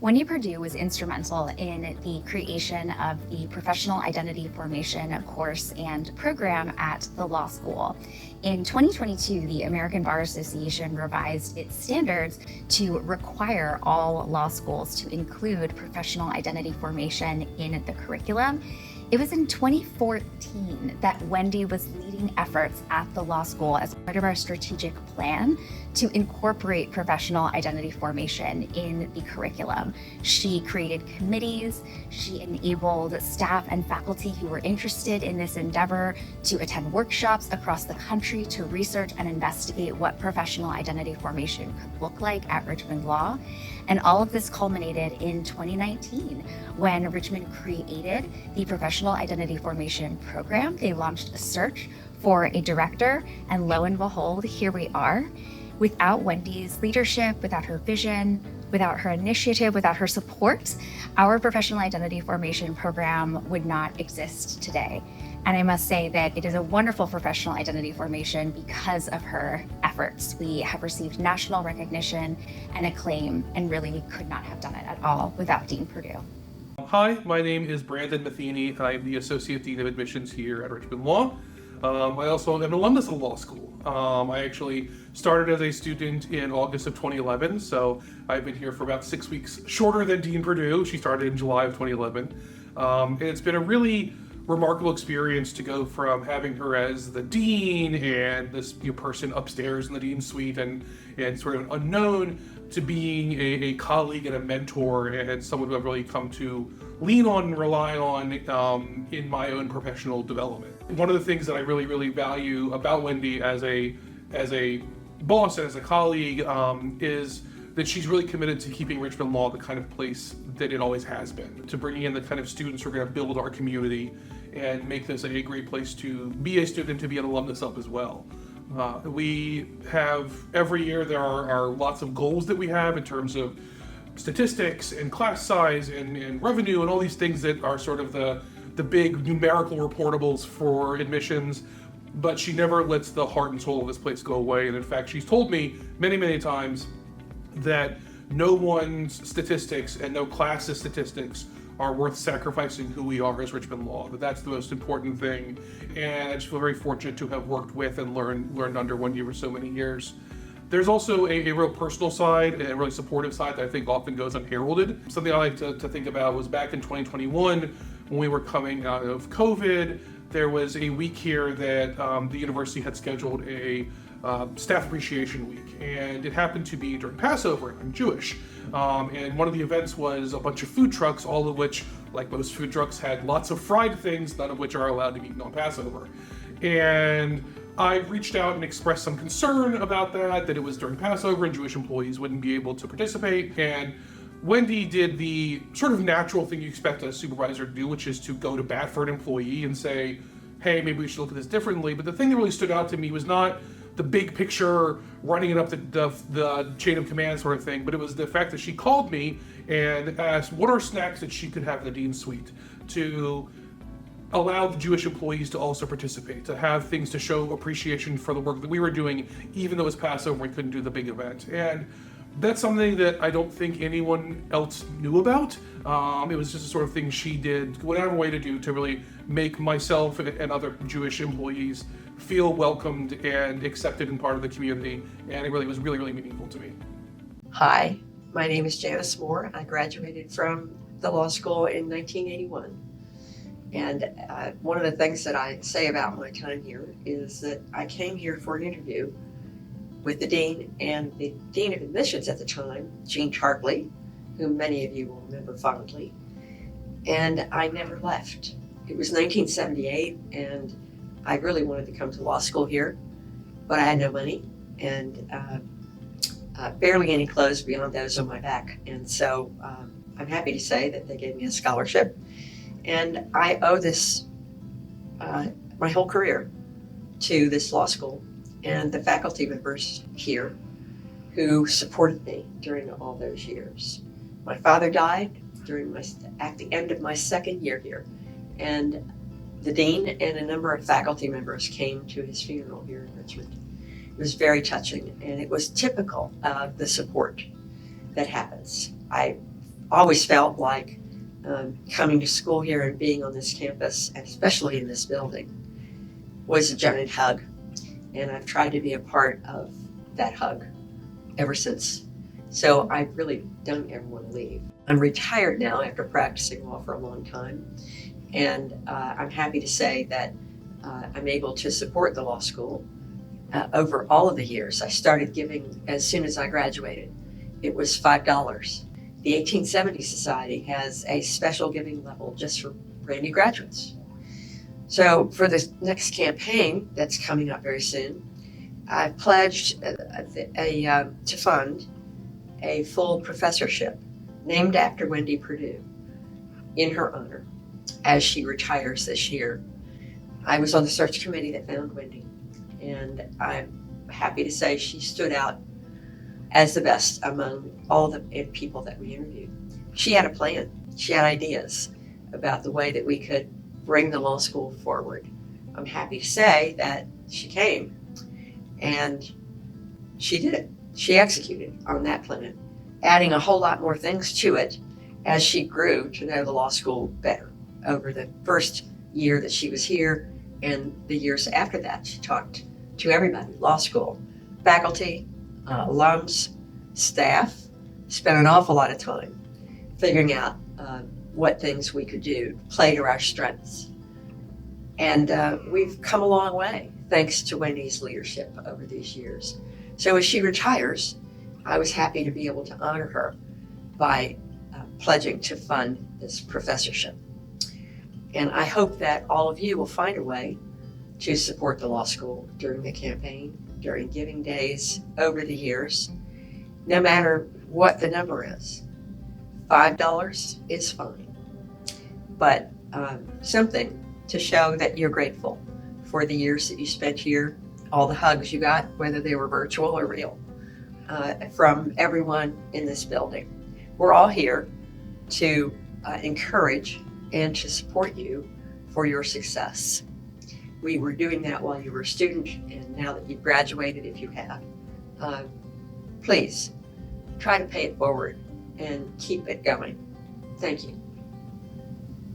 Wendy Perdue was instrumental in the creation of the professional identity formation course and program at the law school. In 2022, the American Bar Association revised its standards to require all law schools to include professional identity formation in the curriculum. It was in 2014 that Wendy was leading efforts at the law school as part of our strategic plan to incorporate professional identity formation in the curriculum. She created committees, she enabled staff and faculty who were interested in this endeavor to attend workshops across the country to research and investigate what professional identity formation could look like at Richmond Law. And all of this culminated in 2019 when Richmond created the Professional Identity Formation Program. They launched a search for a director, and lo and behold, here we are. Without Wendy's leadership, without her vision, without her initiative, without her support, our Professional Identity Formation Program would not exist today. And I must say that it is a wonderful professional identity formation because of her efforts. We have received national recognition and acclaim, and really we could not have done it at all without Dean Perdue. Hi, my name is Brandon Metheny, and I am the Associate Dean of Admissions here at Richmond Law. I also am an alumnus of the law school. I actually started as a student in August of 2011, so I've been here for about 6 weeks, shorter than Dean Perdue. She started in July of 2011. And it's been a really remarkable experience to go from having her as the dean and this person upstairs in the dean's suite and sort of unknown to being a colleague and a mentor and someone who I've really come to lean on and rely on in my own professional development. One of the things that I really, really value about Wendy as a boss and as a colleague is that she's really committed to keeping Richmond Law the kind of place that it always has been, to bringing in the kind of students who are going to build our community and make this a great place to be a student, to be an alumnus of as well. We have, every year there are lots of goals that we have in terms of statistics and class size and revenue and all these things that are sort of the big numerical reportables for admissions, but she never lets the heart and soul of this place go away. And in fact, she's told me many, many times that no one's statistics and no class's statistics are worth sacrificing who we are as Richmond Law. That's the most important thing. And I just feel very fortunate to have worked with and learned under Wendy for so many years. There's also a real personal side and a really supportive side that I think often goes unheralded. Something I like to think about was back in 2021, when we were coming out of COVID, there was a week here that the university had scheduled a staff appreciation week, and it happened to be during Passover. I'm Jewish, and one of the events was a bunch of food trucks, all of which, like most food trucks, had lots of fried things, none of which are allowed to be eaten on Passover. And I reached out and expressed some concern about that it was during Passover and Jewish employees wouldn't be able to participate. And Wendy did the sort of natural thing you expect a supervisor to do, which is to go to bat for an employee and say, hey, maybe we should look at this differently. But the thing that really stood out to me was not the big picture, running it up the chain of command sort of thing, but it was the fact that she called me and asked what are snacks that she could have in the dean's suite to allow the Jewish employees to also participate, to have things to show appreciation for the work that we were doing, even though it was Passover and we couldn't do the big event. And that's something that I don't think anyone else knew about. It was just a sort of thing she did, whatever way to do to really make myself and other Jewish employees feel welcomed and accepted and part of the community. And it really was really, really meaningful to me. Hi, my name is Janice Moore. I graduated from the law school in 1981. And one of the things that I say about my time here is that I came here for an interview with the dean and the dean of admissions at the time, Jean Tarpley, whom many of you will remember fondly, and I never left. It was 1978, and I really wanted to come to law school here, but I had no money and barely any clothes beyond those on my back. And so I'm happy to say that they gave me a scholarship, and I owe this my whole career to this law school and the faculty members here who supported me during all those years. My father died at the end of my second year here, and the dean and a number of faculty members came to his funeral here in Richmond. It was very touching, and it was typical of the support that happens. I always felt like coming to school here and being on this campus, and especially in this building, was a giant hug. And I've tried to be a part of that hug ever since. So I really don't ever want to leave. I'm retired now after practicing law for a long time. And I'm happy to say that I'm able to support the law school over all of the years. I started giving as soon as I graduated. It was $5. The 1870 Society has a special giving level just for brand new graduates. So for the next campaign that's coming up very soon, I've pledged to fund a full professorship named after Wendy Perdue in her honor as she retires this year. I was on the search committee that found Wendy, and I'm happy to say she stood out as the best among all the people that we interviewed. She had a plan. She had ideas about the way that we could bring the law school forward. I'm happy to say that she came and she did it. She executed on that plan, adding a whole lot more things to it as she grew to know the law school better over the first year that she was here and the years after that. She talked to everybody, law school, faculty, alums, staff, spent an awful lot of time figuring out what things we could do, play to our strengths. And we've come a long way thanks to Wendy's leadership over these years. So as she retires, I was happy to be able to honor her by pledging to fund this professorship. And I hope that all of you will find a way to support the law school during the campaign, during giving days over the years, no matter what the number is. $5 is fine, but something to show that you're grateful for the years that you spent here, all the hugs you got, whether they were virtual or real, from everyone in this building. We're all here to encourage and to support you for your success. We were doing that while you were a student, and now that you've graduated, if you have, please try to pay it forward and keep it going. Thank you.